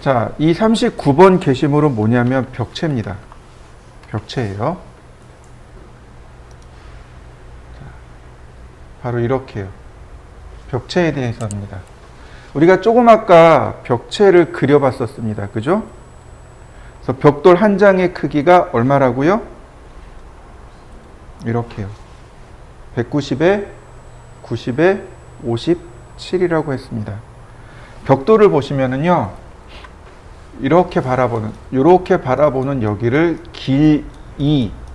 자, 이 39번 게시물은 뭐냐면 벽체입니다. 벽체예요. 바로 이렇게요. 벽체에 대해서 합니다. 우리가 조금 아까 벽체를 그려봤었습니다. 그죠? 그래서 벽돌 한 장의 크기가 얼마라고요? 이렇게요. 190에 90에 57이라고 했습니다. 벽돌을 보시면은요, 이렇게 바라보는 여기를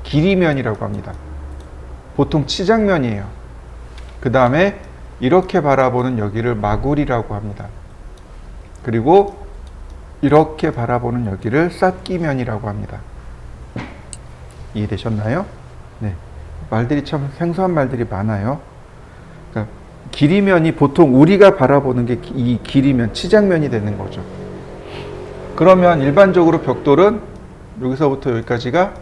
길이면이라고 합니다. 보통 치장면이에요. 그 다음에 이렇게 바라보는 여기를 마구리라고 합니다. 그리고 이렇게 바라보는 여기를 쌓기면이라고 합니다. 이해되셨나요? 네. 말들이 참 생소한 말들이 많아요. 그러니까 길이면이 보통 우리가 바라보는 게 이 길이면, 치장면이 되는 거죠. 그러면 일반적으로 벽돌은 여기서부터 여기까지가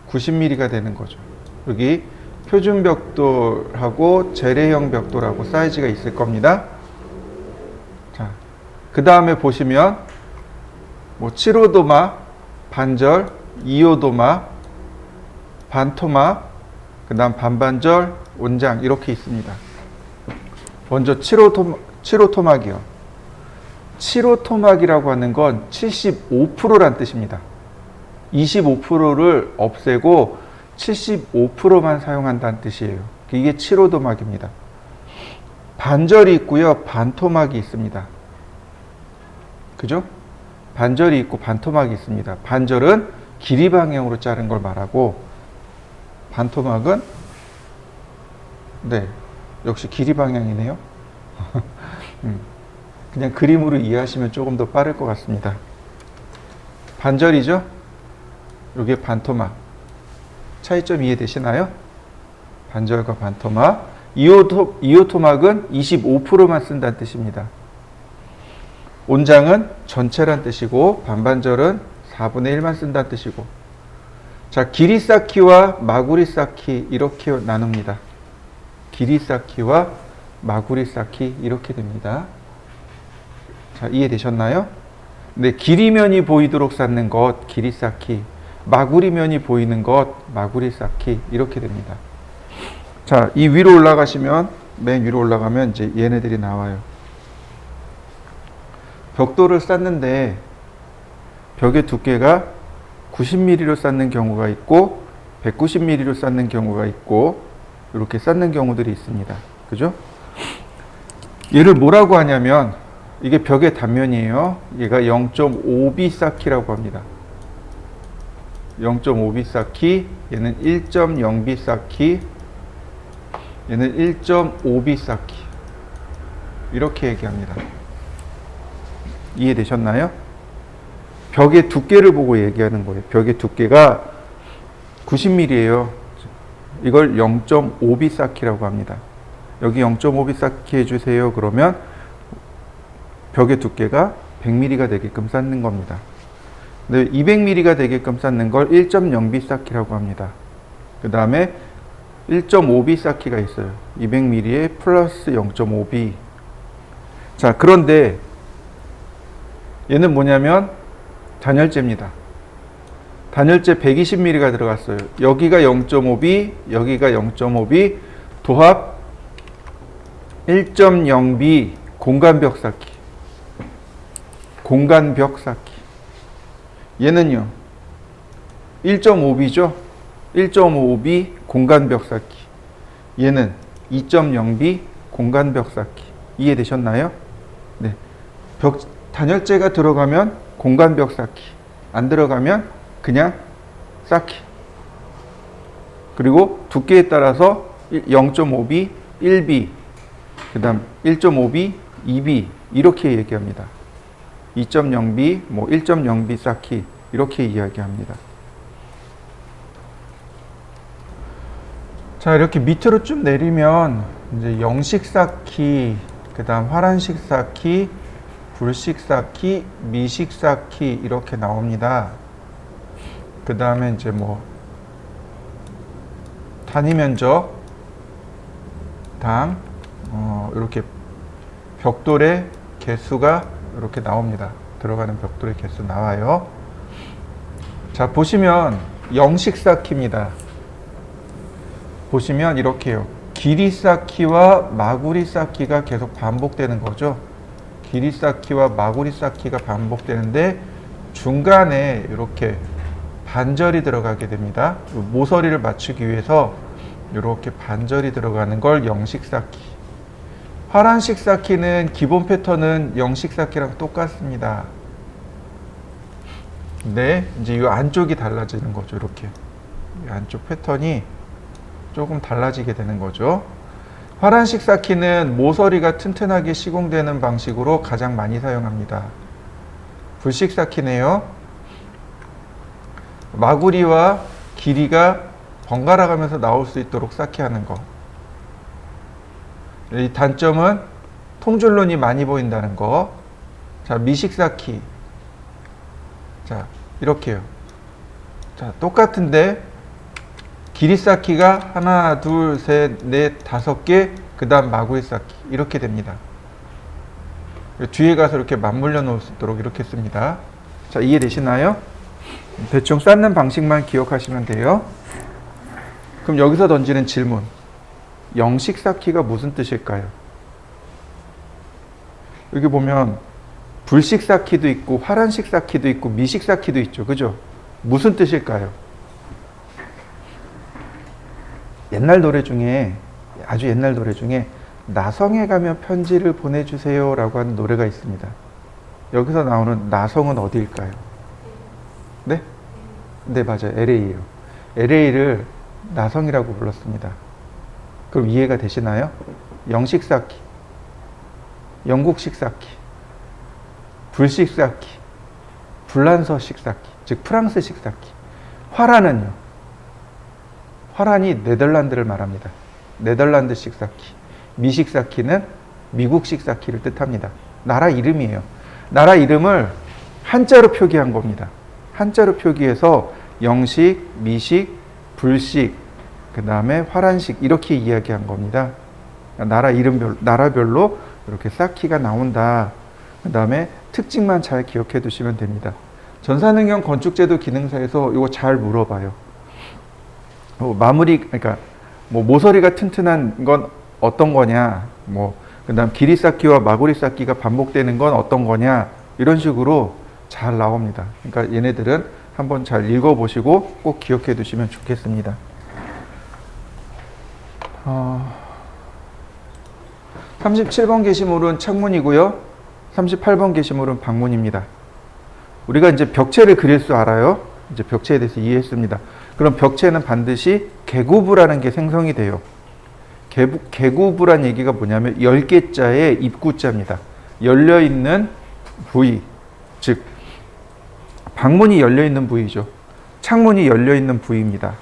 90mm가 되는 거죠. 여기 표준 벽돌하고 재래형 벽돌하고 사이즈가 있을 겁니다. 자, 그 다음에 보시면 뭐 7호도마, 반절, 2호도마, 반토막, 그 다음 반반절, 온장 이렇게 있습니다. 먼저 7호토막이요. 7호토막이라고 하는 건 75%란 뜻입니다. 25%를 없애고 75%만 사용한다는 뜻이에요. 이게 7호토막입니다. 반절이 있고요. 반토막이 있습니다. 그죠? 반절이 있고 반토막이 있습니다. 반절은 길이 방향으로 자른 걸 말하고, 반토막은 네, 역시 길이 방향이네요. 그냥 그림으로 이해하시면 조금 더 빠를 것 같습니다. 반절이죠? 이게 반토막. 차이점 이해되시나요? 반절과 반토막. 2호토막은 25%만 쓴다는 뜻입니다. 온장은 전체란 뜻이고, 반반절은 4분의 1만 쓴다는 뜻이고. 자, 길이 쌓기와 마구리 쌓기 이렇게 나눕니다. 길이 쌓기와 마구리 쌓기 이렇게 됩니다. 자, 이해되셨나요? 네, 길이면이 보이도록 쌓는 것, 길이 쌓기. 마구리면이 보이는 것, 마구리 쌓기. 이렇게 됩니다. 자, 이 위로 올라가시면, 맨 위로 올라가면 이제 얘네들이 나와요. 벽돌을 쌓는데 벽의 두께가 90mm로 쌓는 경우가 있고, 190mm로 쌓는 경우가 있고, 이렇게 쌓는 경우들이 있습니다. 그죠? 얘를 뭐라고 하냐면, 이게 벽의 단면이에요. 얘가 0.5B 쌓기라고 합니다. 0.5B 쌓기, 얘는 1.0B 쌓기, 얘는 1.5B 쌓기. 이렇게 얘기합니다. 이해되셨나요? 벽의 두께를 보고 얘기하는 거예요. 벽의 두께가 90mm예요. 이걸 0.5B 쌓기라고 합니다. 여기 0.5B 쌓기 해주세요. 그러면 벽의 두께가 100mm가 되게끔 쌓는 겁니다. 근데 200mm가 되게끔 쌓는 걸 1.0B 쌓기라고 합니다. 그 다음에 1.5B 쌓기가 있어요. 200mm에 플러스 0.5B. 자, 그런데 얘는 뭐냐면 단열재입니다. 단열재 120mm가 들어갔어요. 여기가 0.5B, 여기가 0.5B, 도합 1.0B 공간벽 쌓기. 공간벽 쌓기. 얘는요, 1.5B죠? 1.5B 공간벽 쌓기. 얘는 2.0B 공간벽 쌓기. 이해되셨나요? 네. 단열재가 들어가면 공간벽 쌓기. 안 들어가면 그냥 쌓기. 그리고 두께에 따라서 0.5B, 1B, 그 다음 1.5B, 2B 이렇게 얘기합니다. 2.0B, 뭐 1.0B 쌓기 이렇게 이야기합니다. 자, 이렇게 밑으로 쭉 내리면 이제 영식 쌓기, 그 다음 화란식 쌓기, 불식 쌓기, 미식 쌓기 이렇게 나옵니다. 그 다음에 이제 뭐 단위 면적, 당, 이렇게 벽돌의 개수가 이렇게 나옵니다. 들어가는 벽돌의 개수 나와요. 자, 보시면 영식 쌓기입니다. 보시면 이렇게요. 길이 쌓기와 마구리 쌓기가 계속 반복되는 거죠. 길이 쌓기와 마구리 쌓기가 반복되는데 중간에 이렇게 반절이 들어가게 됩니다. 모서리를 맞추기 위해서 이렇게 반절이 들어가는 걸 영식 쌓기. 화란식 쌓기는 기본 패턴은 영식 쌓기랑 똑같습니다. 네, 이제 이 안쪽이 달라지는 거죠. 이렇게 이 안쪽 패턴이 조금 달라지게 되는 거죠. 화란식 쌓기는 모서리가 튼튼하게 시공되는 방식으로 가장 많이 사용합니다. 불식 쌓기네요. 마구리와 길이가 번갈아 가면서 나올 수 있도록 쌓기하는 거. 이 단점은 통줄론이 많이 보인다는 거. 자, 미식 쌓기. 자, 이렇게요. 자, 똑같은데 길이 쌓기가 하나, 둘, 셋, 넷, 다섯 개, 그 다음 마구리 쌓기. 이렇게 됩니다. 뒤에 가서 이렇게 맞물려 놓을 수 있도록 이렇게 씁니다. 자, 이해되시나요? 대충 쌓는 방식만 기억하시면 돼요. 그럼 여기서 던지는 질문. 영식 쌓기가 무슨 뜻일까요? 여기 보면 불식 쌓기도 있고 화란식 쌓기도 있고 미식 쌓기도 있죠. 그죠? 무슨 뜻일까요? 옛날 노래 중에 아주 옛날 노래 중에 나성에 가면 편지를 보내주세요 라고 하는 노래가 있습니다. 여기서 나오는 나성은 어디일까요? 네? 네, 맞아요. LA예요. LA를 나성이라고 불렀습니다. 그럼 이해가 되시나요? 영식 쌓기, 영국식 쌓기, 불식 쌓기, 불란서식 쌓기, 즉 프랑스식 쌓기. 화란은요? 화란이 네덜란드를 말합니다. 네덜란드식 쌓기. 미식 쌓기는 미국식 쌓기를 뜻합니다. 나라 이름이에요. 나라 이름을 한자로 표기한 겁니다. 한자로 표기해서 영식, 미식, 불식, 그 다음에 화란식 이렇게 이야기한 겁니다. 나라 이름별, 나라별로 이렇게 쌓기가 나온다. 그 다음에 특징만 잘 기억해 두시면 됩니다. 전산응용 건축제도 기능사에서 이거 잘 물어봐요. 마무리, 그러니까 뭐 모서리가 튼튼한 건 어떤 거냐, 그 다음 길이 쌓기와 마구리 쌓기가 반복되는 건 어떤 거냐, 이런 식으로 잘 나옵니다. 그러니까 얘네들은 한번 잘 읽어보시고 꼭 기억해 두시면 좋겠습니다. 37번 게시물은 창문이고요. 38번 게시물은 방문입니다. 우리가 이제 벽체를 그릴 줄 알아요. 이제 벽체에 대해서 이해했습니다. 그럼 벽체는 반드시 개구부라는 게 생성이 돼요. 개구부란 얘기가 뭐냐면 10개자의 입구자입니다. 열려있는 부위, 즉 방문이 열려있는 부위죠. 창문이 열려있는 부위입니다.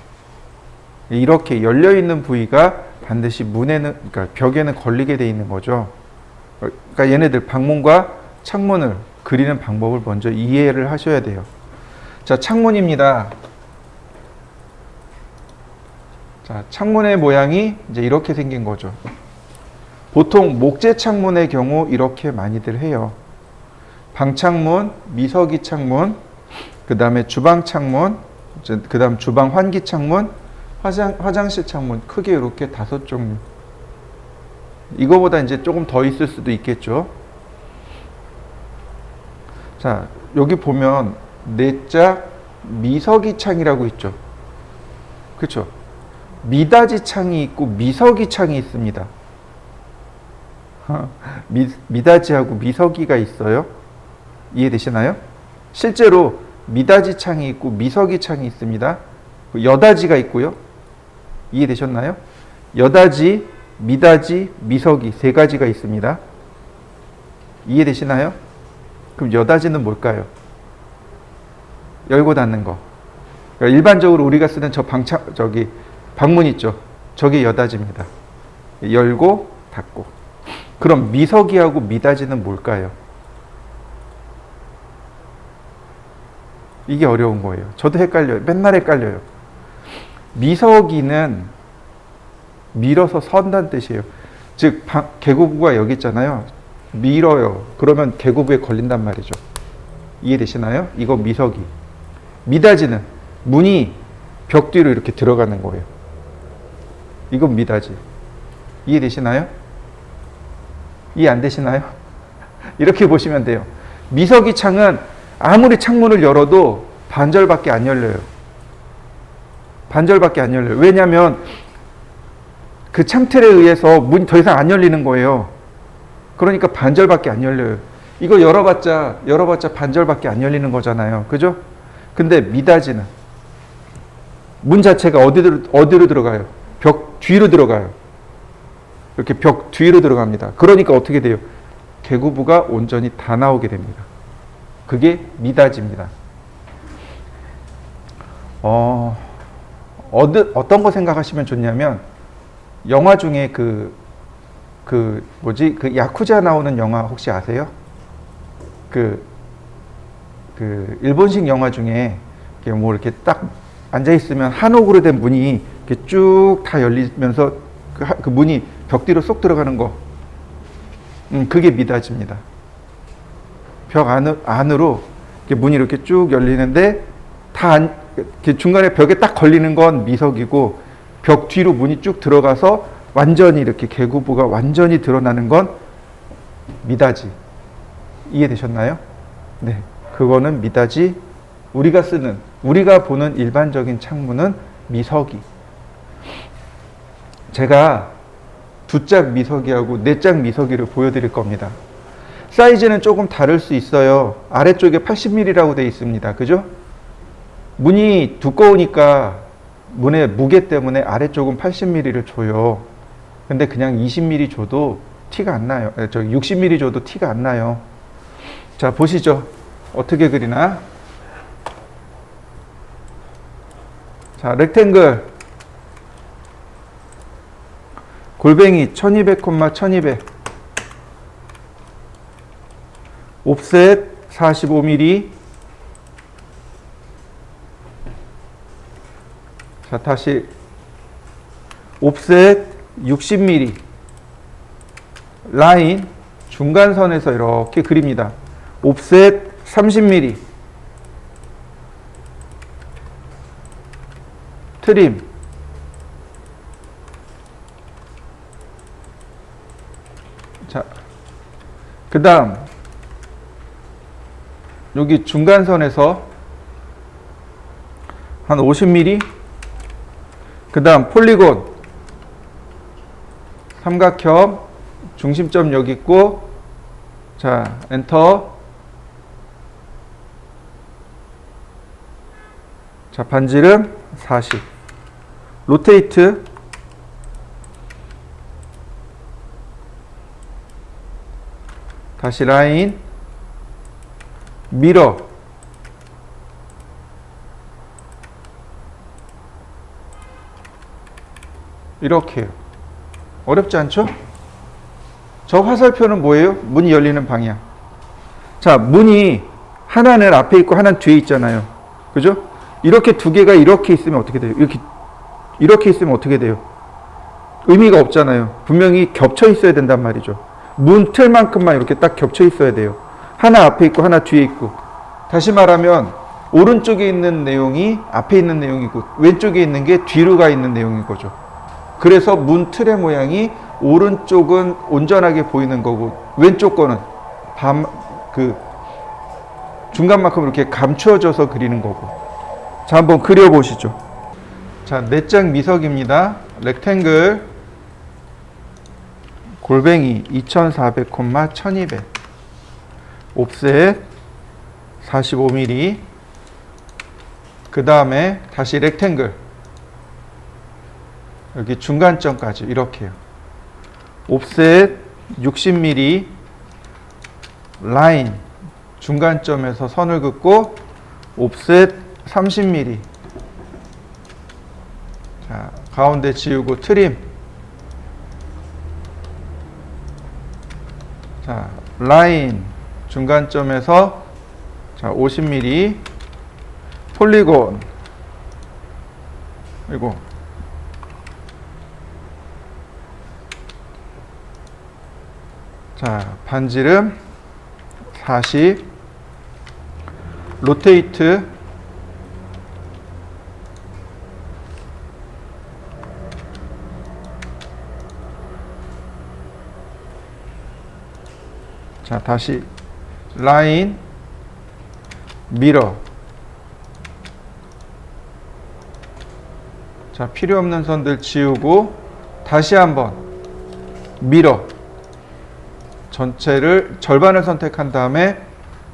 이렇게 열려있는 부위가 반드시 문에는, 그러니까 벽에는 걸리게 돼 있는 거죠. 그러니까 얘네들 방문과 창문을 그리는 방법을 먼저 이해를 하셔야 돼요. 자, 창문입니다. 자, 창문의 모양이 이제 이렇게 생긴 거죠. 보통 목재 창문의 경우 이렇게 많이들 해요. 방창문, 미석이 창문, 그 다음에 주방 창문, 그 다음 주방 환기 창문, 화장실 창문, 크게 이렇게 5종류. 이거보다 이제 조금 더 있을 수도 있겠죠. 자, 여기 보면 내자 미석이 창이라고 있죠. 그렇죠? 미닫이 창이 있고 미석이 창이 있습니다. 미닫이하고 미석이가 있어요. 이해되시나요? 실제로 미닫이 창이 있고 미석이 창이 있습니다. 여닫이가 있고요. 이해되셨나요? 여닫이, 미닫이, 미석이 세 가지가 있습니다. 이해되시나요? 그럼 여닫이는 뭘까요? 열고 닫는 거. 그러니까 일반적으로 우리가 쓰는 방문 있죠. 저게 여닫이입니다. 열고 닫고. 그럼 미석이하고 미닫이는 뭘까요? 이게 어려운 거예요. 저도 헷갈려요. 맨날 헷갈려요. 미석이는 밀어서 선다는 뜻이에요. 즉 개구부가 여기 있잖아요. 밀어요. 그러면 개구부에 걸린단 말이죠. 이해되시나요? 이거 미석이. 미닫이는 문이 벽 뒤로 이렇게 들어가는 거예요. 이건 미닫이. 이해되시나요? 이해 안 되시나요? 이렇게 보시면 돼요. 미석이 창은 아무리 창문을 열어도 반절밖에 안 열려요. 반절밖에 안 열려요. 왜냐하면 그 창틀에 의해서 문이 더 이상 안 열리는 거예요. 그러니까 반절밖에 안 열려요. 이거 열어봤자 반절밖에 안 열리는 거잖아요. 그죠? 근데 미닫이는 문 자체가 어디로 들어가요? 벽 뒤로 들어가요. 이렇게 벽 뒤로 들어갑니다. 그러니까 어떻게 돼요? 개구부가 온전히 다 나오게 됩니다. 그게 미닫이입니다. 어떤 거 생각하시면 좋냐면, 영화 중에 그 야쿠자 나오는 영화 혹시 아세요? 일본식 영화 중에 이렇게 딱 앉아있으면 한옥으로 된 문이 이렇게 쭉 다 열리면서 그 문이 벽 뒤로 쏙 들어가는 거. 그게 미닫이입니다. 벽 안으로 문이 이렇게 쭉 열리는데 중간에 벽에 딱 걸리는 건 미석이고, 벽 뒤로 문이 쭉 들어가서 완전히 이렇게 개구부가 완전히 드러나는 건 미닫이. 이해되셨나요? 네. 그거는 미닫이. 우리가 보는 일반적인 창문은 미석이. 제가 2짝 미석이하고 4짝 미석이를 보여드릴 겁니다. 사이즈는 조금 다를 수 있어요. 아래쪽에 80mm라고 되어 있습니다. 그죠? 문이 두꺼우니까 문의 무게 때문에 아래쪽은 80mm를 줘요. 근데 그냥 20mm 줘도 티가 안 나요. 60mm 줘도 티가 안 나요. 자, 보시죠. 어떻게 그리나? 자, 렉탱글 골뱅이 1200, 1200 옵셋 45mm. 자, 다시 옵셋 60mm. 라인 중간선에서 이렇게 그립니다. 옵셋 30mm. 트림 자, 그 다음 여기 중간선에서 한 50mm. 그 다음 폴리곤 삼각형 중심점 여기 있고, 자, 엔터. 자, 반지름 40. 로테이트 다시 라인 미러 이렇게요. 어렵지 않죠? 저 화살표는 뭐예요? 문이 열리는 방향. 자, 문이 하나는 앞에 있고 하나는 뒤에 있잖아요. 그죠? 이렇게 두 개가 이렇게 있으면 어떻게 돼요? 이렇게 있으면 어떻게 돼요? 의미가 없잖아요. 분명히 겹쳐 있어야 된단 말이죠. 문 틀만큼만 이렇게 딱 겹쳐 있어야 돼요. 하나 앞에 있고 하나 뒤에 있고. 다시 말하면 오른쪽에 있는 내용이 앞에 있는 내용이고, 왼쪽에 있는 게 뒤로 가 있는 내용인 거죠. 그래서 문 틀의 모양이 오른쪽은 온전하게 보이는 거고, 왼쪽 거는 중간만큼 이렇게 감추어져서 그리는 거고. 자, 한번 그려보시죠. 자, 4짝 미석입니다. 렉탱글 골뱅이 2400, 1200 옵셋 45mm. 그 다음에 다시 렉탱글 여기 중간점까지 이렇게요. 옵셋 60mm. 라인 중간점에서 선을 긋고 옵셋 30mm. 자, 가운데 지우고 트림. 자, 라인 중간점에서 자, 50mm. 폴리곤 그리고 자, 반지름 40. 로테이트, 자, 다시 라인, 미러. 자, 필요 없는 선들 지우고 다시 한번 미러. 전체를 절반을 선택한 다음에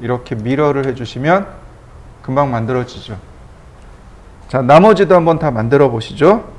이렇게 미러를 해주시면 금방 만들어지죠. 자, 나머지도 한번 다 만들어 보시죠.